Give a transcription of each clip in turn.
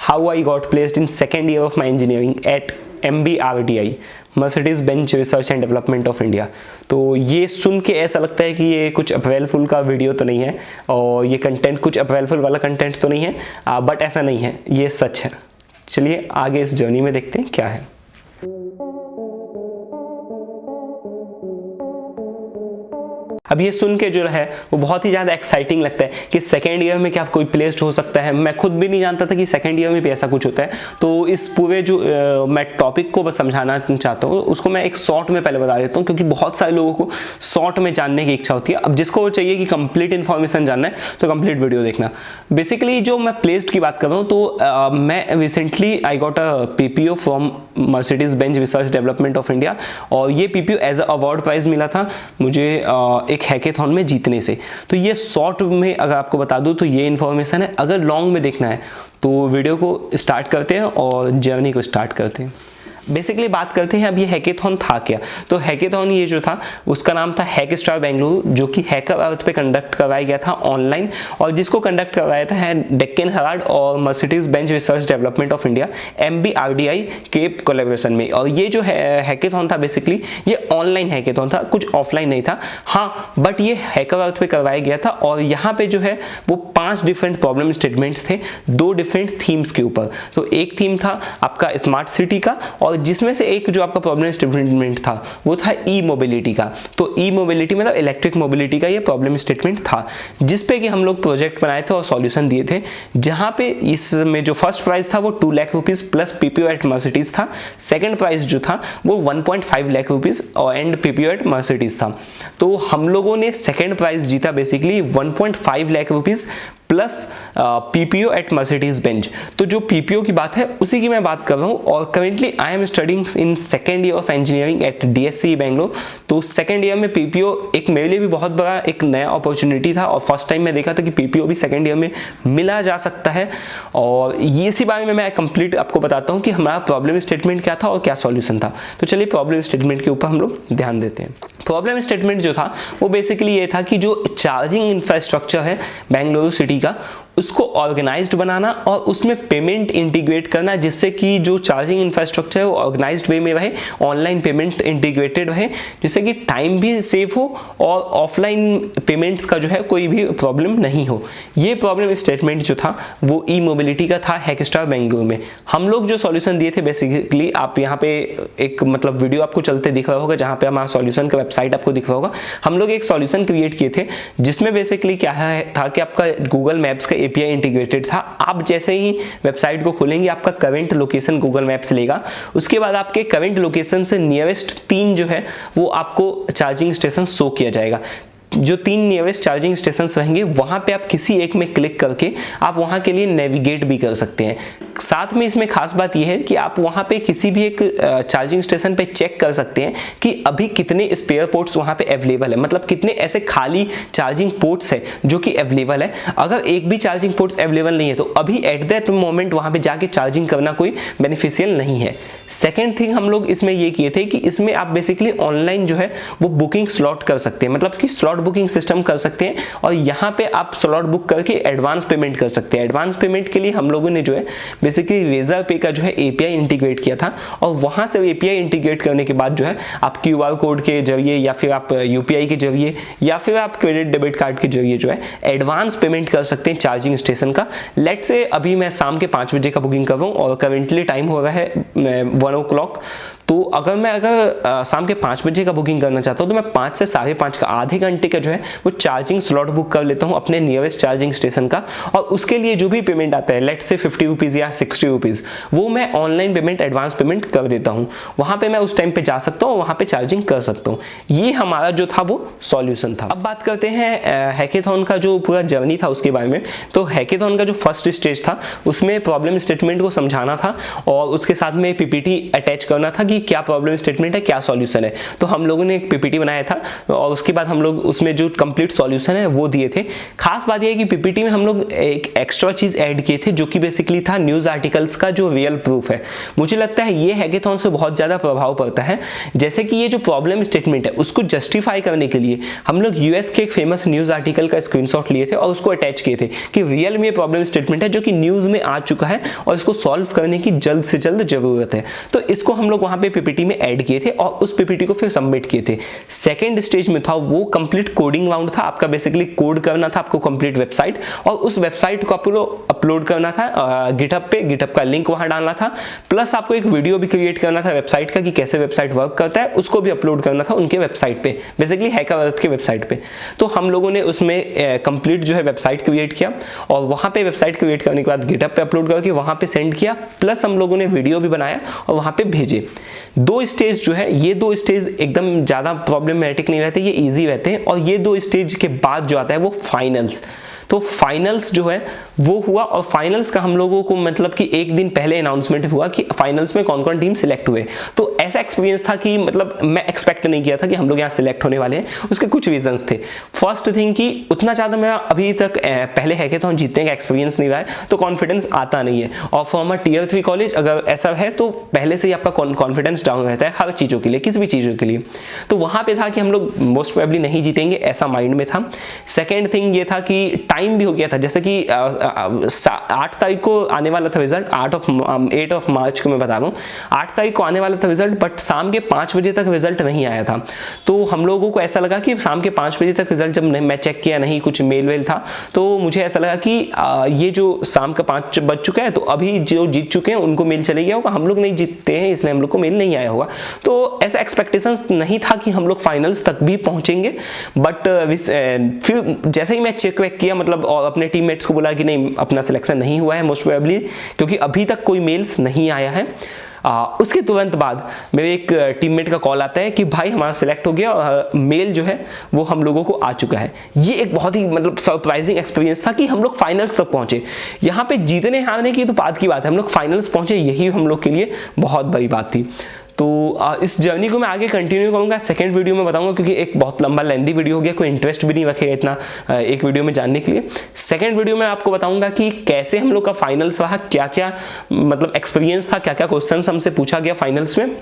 How I got placed in second year of my engineering at MBRDI, Mercedes Benz research and development of India. तो ये सुन के ऐसा लगता है कि ये कुछ अप्रैल फुल का वीडियो तो नहीं है और ये कंटेंट कुछ अप्रैल फुल वाला कंटेंट तो नहीं है, बट ऐसा नहीं है, ये सच है। चलिए आगे इस जर्नी में देखते हैं क्या है। अब ये सुन के जो है वो बहुत ही ज़्यादा एक्साइटिंग लगता है कि सेकेंड ईयर में क्या कोई प्लेस्ड हो सकता है। मैं खुद भी नहीं जानता था कि सेकेंड ईयर में भी ऐसा कुछ होता है। तो इस पूरे जो मैं टॉपिक को बस समझाना चाहता हूँ उसको मैं एक शॉर्ट में पहले बता देता हूँ, क्योंकि बहुत सारे लोगों को शॉर्ट में जानने की इच्छा होती है। अब जिसको चाहिए कि कंप्लीट इन्फॉर्मेशन जानना है तो कंप्लीट वीडियो देखना। बेसिकली जो मैं प्लेस्ड की बात कर रहा हूँ तो मैं recently I got a PPO from Mercedes Benz research development of India, और ये PPO as a award prize मिला था मुझे एक हैकेथॉन में जीतने से। तो ये शॉर्ट में अगर आपको बता दूं तो ये इन्फॉर्मेशन है। अगर लॉन्ग में देखना है तो वीडियो को स्टार्ट करते हैं और जर्नी को स्टार्ट करते हैं। बेसिकली बात करते हैं अब ये हैकेथॉन था क्या। तो हैकेथॉन ये जो था उसका नाम था हैकस्टार बेंगलुरु, जो कि हैकर अर्थ पे कंडक्ट करवाया गया था ऑनलाइन, और जिसको कंडक्ट करवाया था है डेक्कन हेराल्ड और Mercedes Benz research development of India MBRDI के कोलैबोरेशन में। और ये जो हैकेथॉन था बेसिकली ये ऑनलाइन हैकेथॉन था, कुछ ऑफलाइन नहीं था। हाँ, बट ये हैकर अर्थ पे करवाया गया था और यहाँ पे जो है वो 5 डिफरेंट प्रॉब्लम स्टेटमेंट्स थे 2 डिफरेंट थीम्स के ऊपर। तो एक थीम था आपका स्मार्ट सिटी का, और जिसमें से एक जो आपका प्रॉब्लम स्टेटमेंट था वो था ई मोबिलिटी का। तो ई मोबिलिटी मतलब इलेक्ट्रिक मोबिलिटी का ये प्रॉब्लम स्टेटमेंट था, जिस पे कि हम लोग प्रोजेक्ट बनाए थे और सॉल्यूशन दिए थे। जहां पे इसमें जो फर्स्ट प्राइस था वो 2 lakh rupees plus PPO at Mercedes था। सेकंड प्राइस जो था वो 1.5 लाख रुपीज और एंड PPO एट मर्सिडीज था। तो हम लोगों ने सेकंड प्राइस जीता basically 1.5 lakh rupees plus PPO at Mercedes Benz. तो जो PPO की बात है उसी की मैं बात कर रहा हूँ। और currently I am studying in second year of engineering at DSC Bangalore. तो सेकेंड ईयर में PPO एक मेरे लिए भी बहुत बड़ा एक नया अपॉर्चुनिटी था, और फर्स्ट टाइम मैं देखा था कि PPO भी सेकेंड ईयर में मिला जा सकता है। और ये इसी बारे में मैं कंप्लीट आपको बताता हूँ कि हमारा प्रॉब्लम स्टेटमेंट क्या था और क्या सॉल्यूशन था। तो चलिए प्रॉब्लम स्टेटमेंट के ऊपर हम लोग ध्यान देते हैं। प्रॉब्लम स्टेटमेंट जो था वो बेसिकली ये था कि जो चार्जिंग इंफ्रास्ट्रक्चर है बेंगलुरु सिटी का उसको ऑर्गेनाइज्ड बनाना और उसमें पेमेंट इंटीग्रेट करना, जिससे कि जो चार्जिंग इंफ्रास्ट्रक्चर है वो ऑर्गेनाइज्ड वे में रहे, ऑनलाइन पेमेंट इंटीग्रेटेड रहे, जिससे कि टाइम भी सेव हो और ऑफलाइन पेमेंट्स का जो है कोई भी प्रॉब्लम नहीं हो। ये प्रॉब्लम स्टेटमेंट जो था वो ई मोबिलिटी का था हैकस्टार बेंगलुरु में। हम लोग जो सॉल्यूशन दिए थे बेसिकली आप यहाँ पे एक मतलब वीडियो आपको चलते दिख रहा होगा जहाँ पे हमारा सॉल्यूशन का वेबसाइट आपको दिख रहा होगा। हम लोग एक सॉल्यूशन क्रिएट किए थे जिसमें बेसिकली क्या था कि आपका गूगल मैप्स का API इंटीग्रेटेड था। आप जैसे ही वेबसाइट को खोलेंगे आपका करंट लोकेशन गूगल मैप्स लेगा, उसके बाद आपके करंट लोकेशन से नियरेस्ट 3 जो है वो आपको चार्जिंग स्टेशन शो किया जाएगा। जो 3 नियरेस्ट चार्जिंग स्टेशन रहेंगे वहां पे आप किसी एक में क्लिक करके आप वहां के लिए नेविगेट भी कर सकते हैं। साथ में इसमें खास बात यह है कि आप वहां पे किसी भी एक चार्जिंग स्टेशन पे चेक कर सकते हैं कि अभी कितने स्पेयर पोर्ट्स वहां पे अवेलेबल है, मतलब कितने ऐसे खाली चार्जिंग पोर्ट्स है जो कि अवेलेबल है। अगर एक भी चार्जिंग पोर्ट्स अवेलेबल नहीं है तो अभी एट दैट मोमेंट वहां पे जाके चार्जिंग करना कोई बेनिफिशियल नहीं है। सेकेंड थिंग हम लोग इसमें ये किए थे कि इसमें आप बेसिकली ऑनलाइन जो है वो बुकिंग स्लॉट कर सकते हैं, मतलब कि स्लॉट बुकिंग सिस्टम कर सकते हैं, और यहाँ पे आप स्लॉट बुक करके एडवांस पेमेंट कर सकते हैं। एडवांस पेमेंट के लिए हम लोगों ने जो है बेसिकली रेजर पे का जो है API इंटीग्रेट किया था, और वहां से API इंटीग्रेट करने के बाद जो है आप QR कोड के जरिए या फिर आप UPI के जरिए या फिर आप क्रेडिट डेबिट कार्ड के जरिए जो है एडवांस पेमेंट कर सकते हैं चार्जिंग स्टेशन का। लेट्स से अभी मैं शाम के 5 बजे का बुकिंग कर रहा हूँ और करेंटली टाइम हो रहा है 1 o'clock। तो अगर शाम के 5 बजे का बुकिंग करना चाहता हूँ तो मैं 5 से 5:30 का आधे घंटे का जो है वो चार्जिंग स्लॉट बुक कर लेता हूँ अपने नियरेस्ट चार्जिंग स्टेशन का, और उसके लिए जो भी पेमेंट आता है लेट्स से 50 रुपीज़ या 60 रुपीज़ वो मैं ऑनलाइन पेमेंट एडवांस पेमेंट कर देता हूँ। वहाँ पे मैं उस टाइम पे जा सकता हूँ और वहाँ पे चार्जिंग कर सकता हूँ। ये हमारा जो था वो सॉल्यूशन था। अब बात करते हैं हैकेथॉन का जो पूरा जर्नी था उसके बारे में। तो हैकेथॉन का जो फर्स्ट स्टेज था उसमें प्रॉब्लम स्टेटमेंट को समझाना था और उसके साथ में PPT अटैच करना था कि कि क्या प्रॉब्लम स्टेटमेंट है, क्या सॉल्यूशन है। तो हम लोगों ने एक पीपीटी बनाया था और उसके बाद हम लोग उसमें जो कंप्लीट सॉल्यूशन है वो दिए थे। खास बात यह है कि पीपीटी में हम लोग एक एक्स्ट्रा चीज ऐड किए थे जो कि बेसिकली था न्यूज आर्टिकल्स का जो रियल प्रूफ है। मुझे लगता है ये हैकेथॉन से बहुत ज्यादा प्रभाव पड़ता है। जैसे कि ये जो प्रॉब्लम स्टेटमेंट है उसको जस्टिफाई करने के लिए हम लोग यूएस के एक फेमस न्यूज आर्टिकल का स्क्रीनशॉट लिए थे और उसको अटैच किए थे कि रियल में प्रॉब्लम स्टेटमेंट है जो कि न्यूज में आ चुका है और इसको सॉल्व करने की जल्द से जल्द जरूरत है। तो इसको हम लोग वहां पे पीपीटी में ऐड किए थे और उस पीपीटी को फिर सबमिट किए थे। सेकंड स्टेज में था वो कंप्लीट कोडिंग राउंड था। आपका बेसिकली कोड करना था आपको कंप्लीट वेबसाइट, और उस वेबसाइट को आपको अपलोड करना था गिटहब पे, गिटहब का लिंक वहां डालना था, प्लस आपको एक वीडियो भी क्रिएट करना था वेबसाइट का कि कैसे वेबसाइट वर्क करता है, उसको भी अपलोड करना था उनके वेबसाइट पे, बेसिकली हैकरअर्थ के वेबसाइट पे। तो हम लोगों ने उसमें कंप्लीट जो है वेबसाइट क्रिएट किया और वहां पे वेबसाइट क्रिएट करने के बाद गिटहब पे अपलोड करके वहां पे सेंड किया, प्लस हम लोगों ने वीडियो भी बनाया और वहां पे भेजे। दो स्टेज जो है, ये दो स्टेज एकदम ज्यादा प्रॉब्लमेटिक नहीं रहते, ये इजी रहते हैं। और ये दो स्टेज के बाद जो आता है वो फाइनल्स। तो फाइनल्स जो है वो हुआ और फाइनल्स का हम लोगों को मतलब कि एक दिन पहले अनाउंसमेंट हुआ कि फाइनल्स में कौन कौन टीम सिलेक्ट हुए। तो ऐसा एक्सपीरियंस था कि मतलब मैं एक्सपेक्ट नहीं किया था कि हम लोग यहाँ सिलेक्ट होने वाले हैं। उसके कुछ रीजंस थे। फर्स्ट थिंग कि उतना ज़्यादा मेरा अभी तक पहले हैकेथॉन जीतने का एक्सपीरियंस नहीं रहा है, तो कॉन्फिडेंस आता नहीं है। और फॉर अ टियर 3 कॉलेज अगर ऐसा है तो पहले से ही आपका कॉन्फिडेंस डाउन रहता है हर चीज़ों के लिए, किसी भी चीज़ों के लिए। तो वहाँ पे था कि हम लोग मोस्ट प्रोबेबली नहीं जीतेंगे, ऐसा माइंड में था। सेकेंड थिंग ये था कि टाइम भी हो गया था, जैसे कि 8 तारीख को आने वाला था रिजल्ट, 8 ऑफ मार्च को मैं बता रहा हूँ, 8 तारीख को आने वाला था रिजल्ट, बट शाम के 5 बजे तक रिजल्ट नहीं आया था। तो हम लोगों को ऐसा लगा कि शाम के 5 बजे तक रिजल्ट जब मैं चेक किया, नहीं कुछ मेल वेल था, तो मुझे ऐसा लगा कि ये जो शाम का 5 बज चुका है तो अभी जो जीत चुके हैं उनको मेल चले गया होगा, हम लोग नहीं जीतते हैं इसलिए हम लोग को मेल नहीं आया होगा। तो ऐसा एक्सपेक्टेशंस नहीं था कि हम लोग फाइनल्स तक भी पहुंचेंगे। बट फिर जैसे ही मैं चेक वेक किया मतलब और अपने टीममेट्स को बोला कि नहीं अपना सिलेक्शन नहीं हुआ है मोस्ट प्रोबेबली, क्योंकि अभी तक कोई मेल्स नहीं आया है। उसके तुरंत बाद मेरे एक टीममेट का कॉल आता है कि भाई हमारा सिलेक्ट हो गया और मेल जो है वो हम लोगों को आ चुका है। ये एक बहुत ही मतलब सरप्राइजिंग एक्सपीरियंस था कि हम लोग फाइनल्स तक पहुंचे। यहाँ पे जीतने हारने की तो बात की बात है, हम लोग फाइनल्स पहुंचे, यही हम लोग के लिए बहुत बड़ी बात थी। तो इस जर्नी को मैं आगे कंटिन्यू करूंगा, सेकंड वीडियो में बताऊंगा, क्योंकि एक बहुत लंबा लेंदी वीडियो हो गया, कोई इंटरेस्ट भी नहीं रखेगा इतना एक वीडियो में जानने के लिए। सेकंड वीडियो में आपको बताऊंगा कि कैसे हम लोग का फाइनल्स रहा, क्या क्या मतलब एक्सपीरियंस था, क्या क्या क्वेश्चन हमसे पूछा गया फाइनल्स में,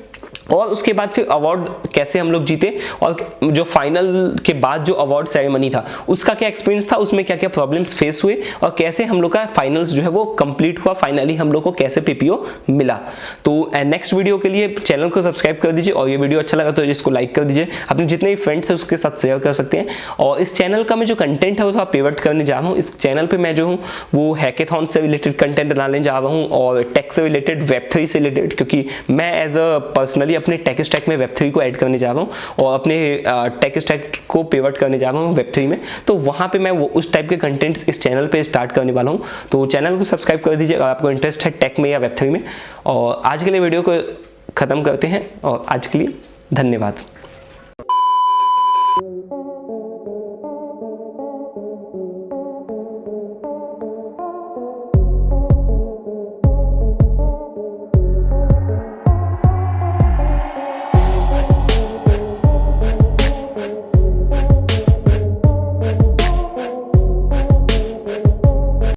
और उसके बाद फिर अवार्ड कैसे हम लोग जीते, और जो फाइनल के बाद जो अवार्ड सेरेमनी था उसका क्या एक्सपीरियंस था, उसमें क्या क्या प्रॉब्लम्स फेस हुए और कैसे हम लोग का फाइनल्स जो है वो कंप्लीट हुआ, फाइनली हम लोग को कैसे पीपीओ मिला। तो नेक्स्ट वीडियो के लिए चैनल को सब्सक्राइब कर दीजिए और ये वीडियो अच्छा लगा तो इसको लाइक कर दीजिए, अपने जितने भी फ्रेंड्स हैं उसके साथ शेयर कर सकते हैं। और इस चैनल का मैं जो कंटेंट है वो थोड़ा पिवट करने जा रहा हूँ। इस चैनल पर मैं जो हूँ वो हैकेथॉन से रिलेटेड कंटेंट डालने जा रहा हूँ और टेक से रिलेटेड, Web3 से रिलेटेड, क्योंकि मैं एज अ पर्सनली अपने टेक स्टैक में Web3 को ऐड करने जा रहा हूँ और अपने टेक स्टैक को पिवट करने जा रहा हूँ Web3 में। तो वहाँ पे मैं वो उस टाइप के कंटेंट्स इस चैनल पे स्टार्ट करने वाला हूँ। तो चैनल को सब्सक्राइब कर दीजिए अगर आपको इंटरेस्ट है टेक में या Web3 में। और आज के लिए वीडियो को ख़त्म करते हैं और आज के लिए धन्यवाद।